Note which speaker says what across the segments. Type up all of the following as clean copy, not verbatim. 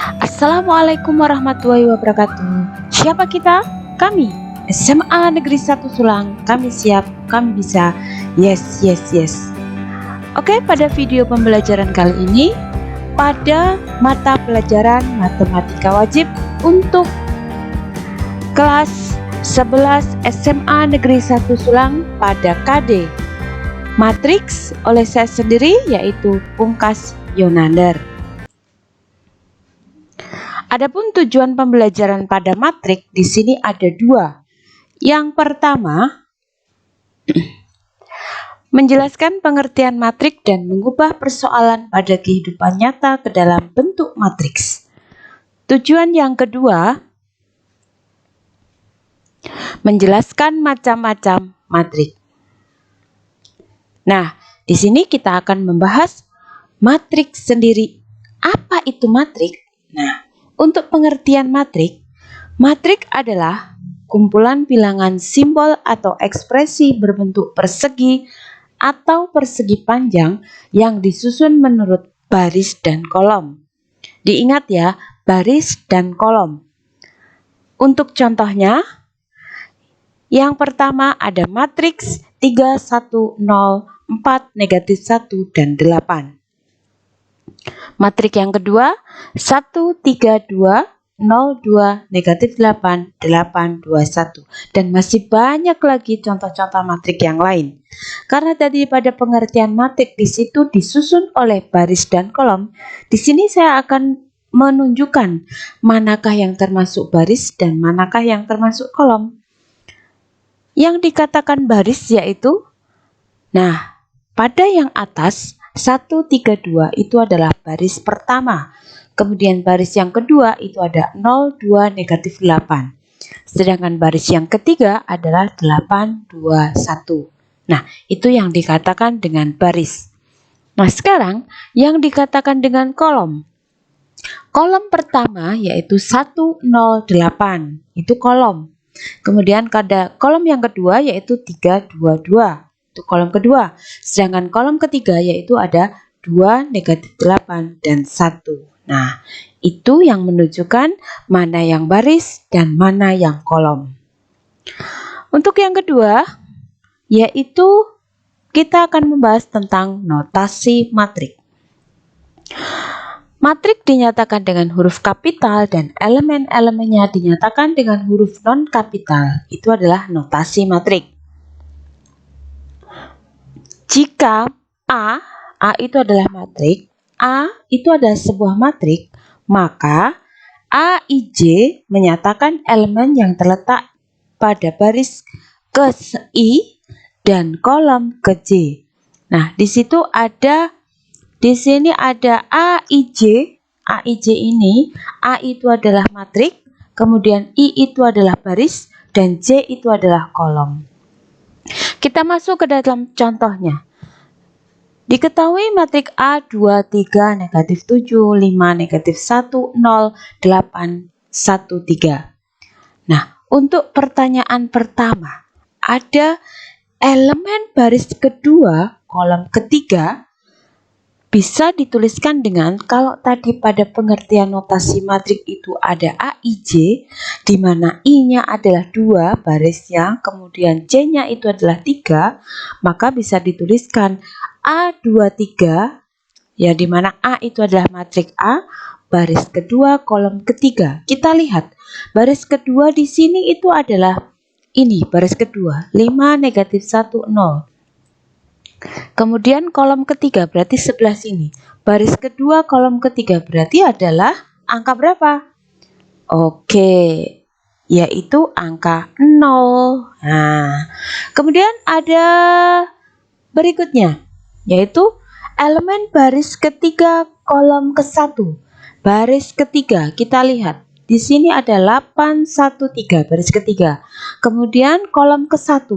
Speaker 1: Assalamualaikum warahmatullahi wabarakatuh. Siapa kita? Kami SMA Negeri 1 Sulang. Kami siap, kami bisa. Yes, yes, yes. Oke, pada video pembelajaran kali ini pada mata pelajaran matematika wajib untuk kelas 11 SMA Negeri 1 Sulang pada KD Matriks oleh saya sendiri, yaitu Pungkas Yonander. Adapun tujuan pembelajaran pada matrik di sini ada dua. Yang pertama, menjelaskan pengertian matrik dan mengubah persoalan pada kehidupan nyata ke dalam bentuk matriks. Tujuan yang kedua, menjelaskan macam-macam matrik. Nah, di sini kita akan membahas matrik sendiri. Apa itu matrik? Nah, untuk pengertian matrik, matrik adalah kumpulan bilangan simbol atau ekspresi berbentuk persegi atau persegi panjang yang disusun menurut baris dan kolom. Diingat ya, baris dan kolom. Untuk contohnya, yang pertama ada matriks 3, 1, 0, 4, negatif 1, dan 8. Matrik yang kedua 1, 3, 2, 0, 2, negatif 8, 8, 2, 1. Dan masih banyak lagi contoh-contoh matrik yang lain. Karena tadi pada pengertian matrik di situ disusun oleh baris dan kolom, di sini saya akan menunjukkan manakah yang termasuk baris dan manakah yang termasuk kolom. Yang dikatakan baris yaitu, nah, pada yang atas 1, 3, 2 itu adalah baris pertama. Kemudian baris yang kedua itu ada 0, 2, negatif 8. Sedangkan baris yang ketiga adalah 8, 2, 1. Nah, itu yang dikatakan dengan baris. Nah, sekarang yang dikatakan dengan kolom. Kolom pertama yaitu 1, 0, 8. Itu kolom. Kemudian ada kolom yang kedua yaitu 3, 2, 2. Itu kolom kedua. Sedangkan kolom ketiga yaitu ada 2, negatif 8, dan 1. Nah, itu yang menunjukkan mana yang baris dan mana yang kolom. Untuk yang kedua, yaitu kita akan membahas tentang notasi matrik. Matrik dinyatakan dengan huruf kapital dan elemen-elemennya dinyatakan dengan huruf non-kapital. Itu adalah notasi matrik. Jika A itu adalah matrik, A itu adalah sebuah matrik, maka AIJ menyatakan elemen yang terletak pada baris ke I dan kolom ke J. Nah, di sini ada AIJ. AIJ ini, A itu adalah matrik, kemudian I itu adalah baris, dan J itu adalah kolom. Kita masuk ke dalam contohnya. Diketahui matrik A 2, 3, negatif 7, 5, negatif 1, 0, 8, 1, 3. Nah, untuk pertanyaan pertama, ada elemen baris kedua, kolom ketiga, bisa dituliskan dengan, kalau tadi pada pengertian notasi matrik itu ada AIJ, di mana I-nya adalah 2 barisnya, kemudian J-nya itu adalah 3, maka bisa dituliskan A23, ya, di mana A itu adalah matrik A, baris kedua, kolom ketiga. Kita lihat, baris kedua di sini itu adalah ini, baris kedua, 5, negatif 1, 0. Kemudian kolom ketiga berarti sebelah sini. Baris kedua kolom ketiga berarti adalah angka berapa? Oke, yaitu angka 0. Nah, kemudian ada berikutnya, yaitu elemen baris ketiga kolom ke-1. Baris ketiga, kita lihat. Di sini ada 8, 1, 3, baris ketiga. Kemudian kolom ke-1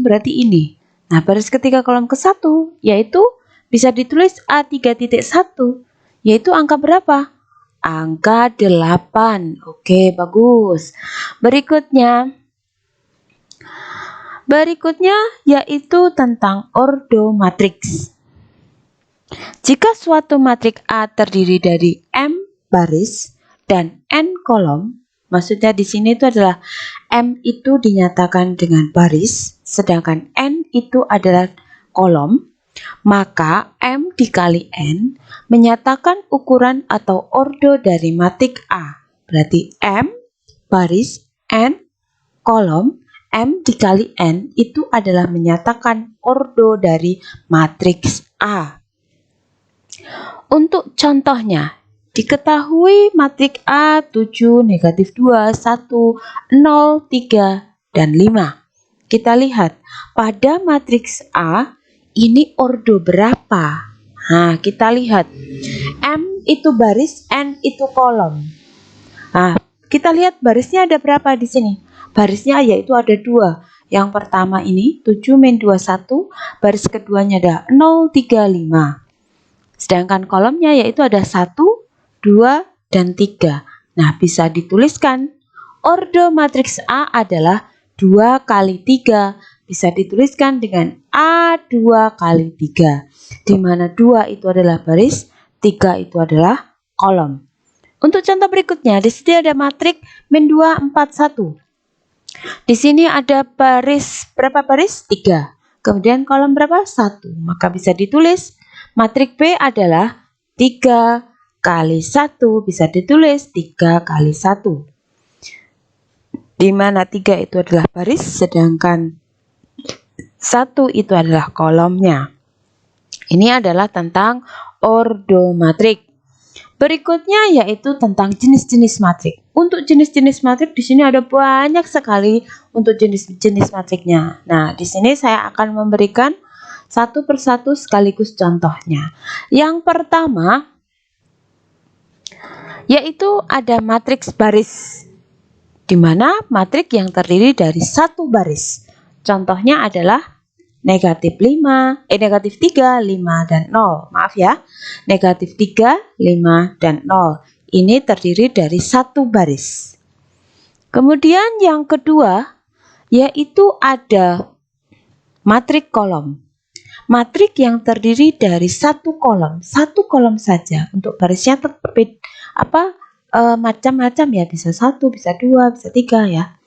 Speaker 1: berarti ini. Nah, baris ketiga kolom ke-1 yaitu bisa ditulis A3.1, yaitu angka berapa? Angka 8. Oke, bagus. Berikutnya yaitu tentang ordo matriks. Jika suatu matrik A terdiri dari M baris, dan n kolom. Maksudnya di sini itu adalah M itu dinyatakan dengan baris, sedangkan N itu adalah kolom, maka M dikali N menyatakan ukuran atau ordo dari matrik A. Berarti M baris N kolom, M dikali N itu adalah menyatakan ordo dari matriks A. Untuk contohnya, diketahui matrik A 7, negatif 2, 1, 0, 3, dan 5. Kita lihat pada matriks A ini ordo berapa? Nah, kita lihat M itu baris, N itu kolom. Nah, kita lihat barisnya ada berapa di sini? Barisnya yaitu ada 2. Yang pertama ini 7 min 21, baris keduanya ada 0, 3, 5. Sedangkan kolomnya yaitu ada 1, 2, dan 3. Nah, bisa dituliskan. Ordo matriks A adalah 2 kali 3. Bisa dituliskan dengan A2 kali 3. Di mana 2 itu adalah baris, 3 itu adalah kolom. Untuk contoh berikutnya, di sini ada matrik min 2, 4, 1. Di sini ada baris, berapa baris? 3. Kemudian kolom berapa? 1. Maka bisa ditulis matrik B adalah 3 kali 1, bisa ditulis 3 kali 1. Di mana 3 itu adalah baris, sedangkan 1 itu adalah kolomnya. Ini adalah tentang ordo matrik. Berikutnya yaitu tentang jenis-jenis matrik. Untuk jenis-jenis matrik di sini ada banyak sekali untuk jenis-jenis matriknya. Nah, di sini saya akan memberikan satu persatu sekaligus contohnya. Yang pertama yaitu ada matriks baris, di mana matrik yang terdiri dari satu baris. Contohnya adalah negatif 5, negatif 3, 5, dan 0. Maaf ya, negatif 3, 5, dan 0. Ini terdiri dari satu baris. Kemudian yang kedua, yaitu ada matrik kolom. Matrik yang terdiri dari satu kolom saja. Untuk barisnya macam-macam ya, bisa 1, bisa 2, bisa 3 ya.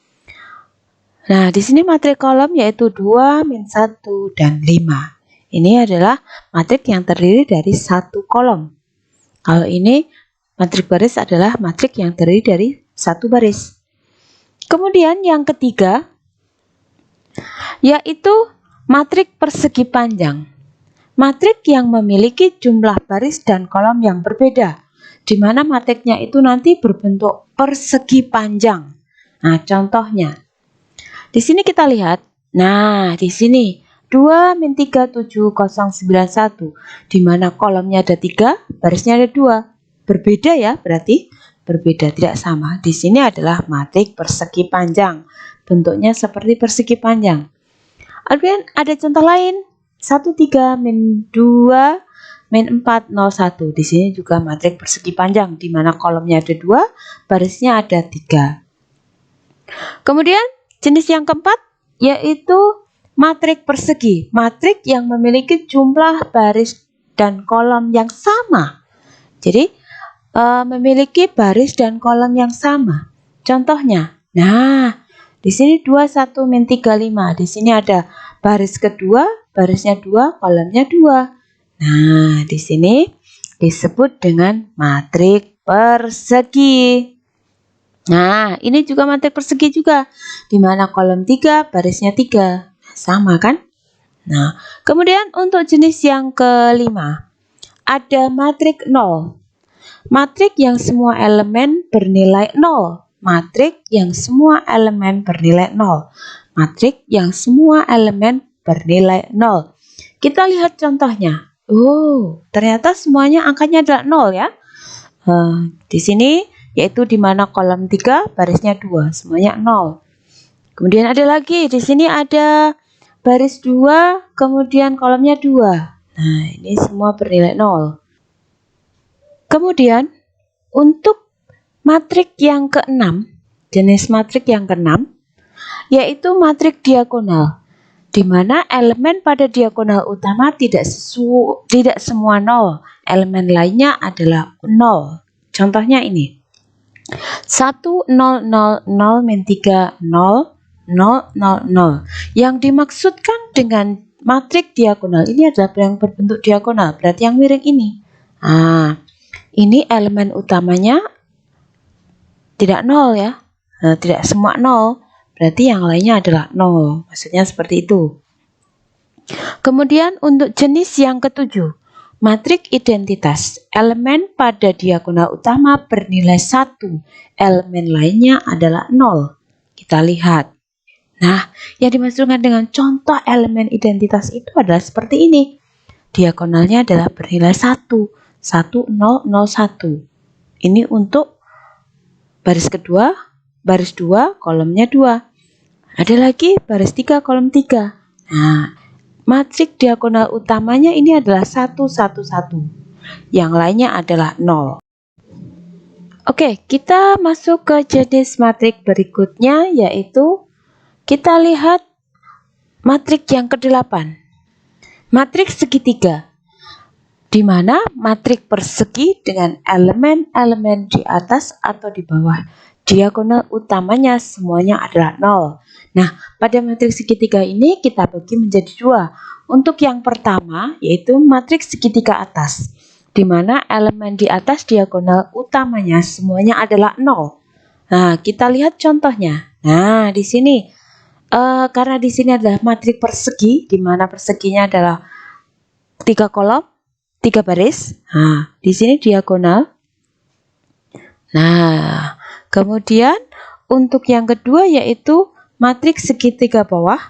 Speaker 1: Nah, di sini matrik kolom yaitu 2, min 1, dan 5. Ini adalah matrik yang terdiri dari satu kolom. Kalau ini matrik baris adalah matrik yang terdiri dari satu baris. Kemudian yang ketiga yaitu matrik persegi panjang. Matrik yang memiliki jumlah baris dan kolom yang berbeda, di mana matriknya itu nanti berbentuk persegi panjang. Nah, contohnya di sini kita lihat. Nah, di sini 2 min 3 7 0 9 1, di mana kolomnya ada 3, barisnya ada 2. Berbeda ya, berarti berbeda, tidak sama. Di sini adalah matrik persegi panjang. Bentuknya seperti persegi panjang. Kemudian ada contoh lain. 1 3 min 2 min 4 0 1. Di sini juga matrik persegi panjang, di mana kolomnya ada 2, barisnya ada 3. Kemudian jenis yang keempat yaitu matrik persegi, matrik yang memiliki jumlah baris dan kolom yang sama. Jadi memiliki baris dan kolom yang sama. Contohnya, nah di sini 2 1 min 3 5. Di sini ada baris kedua, barisnya 2, kolomnya 2. Nah, di sini disebut dengan matrik persegi. Nah, ini juga matrik persegi juga, di mana kolom 3, barisnya 3. Sama kan? Nah, kemudian untuk jenis yang kelima, ada matrik 0. Matrik yang semua elemen bernilai 0. Matrik yang semua elemen bernilai 0. Matrik yang semua elemen bernilai 0. Kita lihat contohnya. Oh, ternyata semuanya angkanya adalah 0 ya. Di sini yaitu di mana kolom 3, barisnya 2, semuanya 0. Kemudian ada lagi, di sini ada baris 2, kemudian kolomnya 2. Nah, ini semua bernilai 0. Kemudian untuk matrik yang keenam, jenis matrik yang keenam, yaitu matrik diagonal, di mana elemen pada diagonal utama tidak semua 0, elemen lainnya adalah 0. Contohnya ini. 1 0 0 0 min 3 0 0 0 0. Yang dimaksudkan dengan matriks diagonal ini adalah yang berbentuk diagonal, berarti yang miring ini. Nah, ini elemen utamanya tidak 0 ya. Nah, tidak semua 0, berarti yang lainnya adalah 0. Maksudnya seperti itu. Kemudian untuk jenis yang ketujuh, matriks identitas. Elemen pada diagonal utama bernilai 1, elemen lainnya adalah 0. Kita lihat. Nah, yang dimaksudkan dengan contoh elemen identitas itu adalah seperti ini. Diagonalnya adalah bernilai 1, 1 0 0 1. Ini untuk baris kedua, baris 2, kolomnya 2. Ada lagi baris 3, kolom 3. Nah, matriks diagonal utamanya ini adalah 1 1 1. Yang lainnya adalah 0. Oke, kita masuk ke jenis matriks berikutnya, yaitu kita lihat matriks yang ke-8. Matriks segitiga, di mana matriks persegi dengan elemen-elemen di atas atau di bawah diagonal utamanya semuanya adalah 0. Nah, pada matriks segitiga ini kita bagi menjadi dua. Untuk yang pertama yaitu matriks segitiga atas, di mana elemen di atas diagonal utamanya semuanya adalah 0. Nah, kita lihat contohnya. Nah, di sini karena di sini adalah matriks persegi, di mana perseginya adalah 3 kolom, 3 baris. Nah, di sini diagonal. Nah, kemudian untuk yang kedua yaitu matriks segitiga bawah.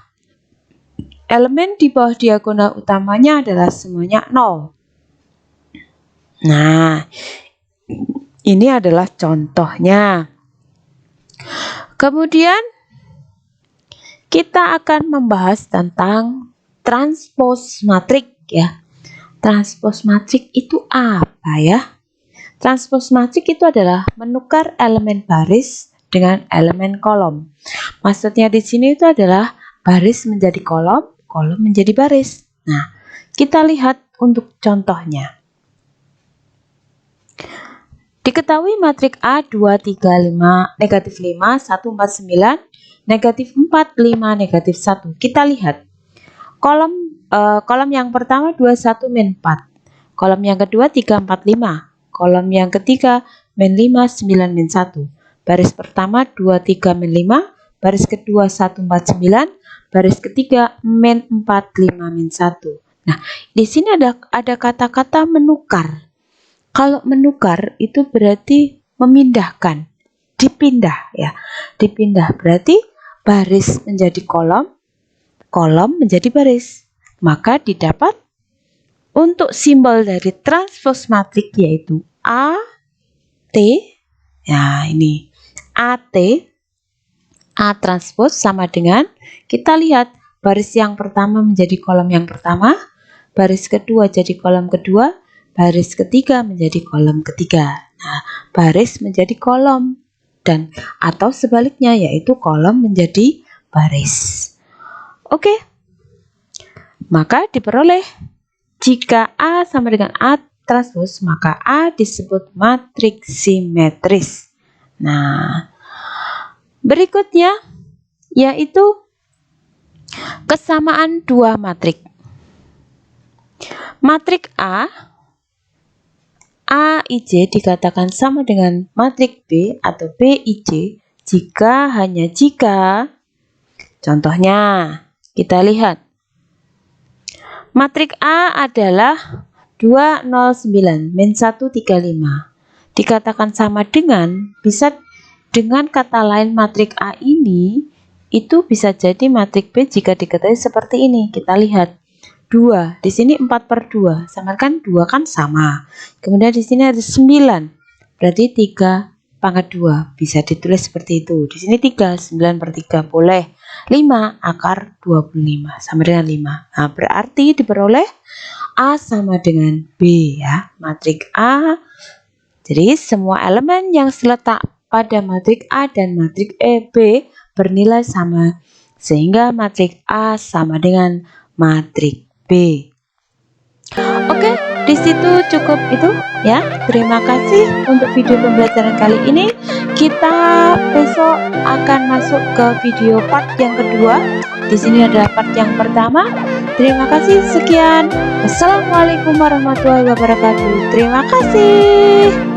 Speaker 1: Elemen di bawah diagonal utamanya adalah semuanya 0. Nah, ini adalah contohnya. Kemudian kita akan membahas tentang transpose matriks ya. Transpose matriks itu apa ya? Transpose matriks itu adalah menukar elemen baris dengan elemen kolom. Maksudnya di sini itu adalah baris menjadi kolom, kolom menjadi baris. Nah, kita lihat untuk contohnya. Diketahui matriks A 2 3 5 negatif 5 1 4 9 negatif 4 5 negatif 1. Kita lihat kolom yang pertama 21 min 4, kolom yang kedua 3 4 5, kolom yang ketiga min 5 9 min 1. Baris pertama 2 3 min 5, baris kedua 1 4 9, baris ketiga min 4 5 min 1. Nah, di sini ada kata-kata menukar. Kalau menukar itu berarti memindahkan, dipindah ya. Dipindah berarti baris menjadi kolom, kolom menjadi baris. Maka didapat untuk simbol dari transpose matriks yaitu AT. Ya, ini AT. A transpose sama dengan, kita lihat baris yang pertama menjadi kolom yang pertama, baris kedua jadi kolom kedua, baris ketiga menjadi kolom ketiga. Nah, baris menjadi kolom dan atau sebaliknya yaitu kolom menjadi baris. Oke. Maka diperoleh jika A sama dengan A transpose, maka A disebut matriks simetris. Nah, berikutnya yaitu kesamaan dua matriks. Matriks AIJ dikatakan sama dengan matriks B atau BIJ jika hanya jika, contohnya kita lihat matriks A adalah 209 min 135, dikatakan sama dengan, bisa dengan kata lain matriks A ini itu bisa jadi matriks B jika diketahui seperti ini. Kita lihat 2, di sini 4/2, sama kan 2 kan sama. Kemudian di sini ada 9, berarti 3/2, bisa ditulis seperti itu. Di sini 3, 9/3 boleh. 5 akar 25 sama dengan 5. Nah, berarti diperoleh A sama dengan B ya. Matriks A. Jadi semua elemen yang terletak pada matriks A dan matriks B bernilai sama, sehingga matriks A sama dengan matriks B. Oke, di situ cukup itu ya. Terima kasih untuk video pembelajaran kali ini. Kita besok akan masuk ke video part yang kedua. Di sini adalah part yang pertama. Terima kasih, sekian. Wassalamualaikum warahmatullahi wabarakatuh. Terima kasih.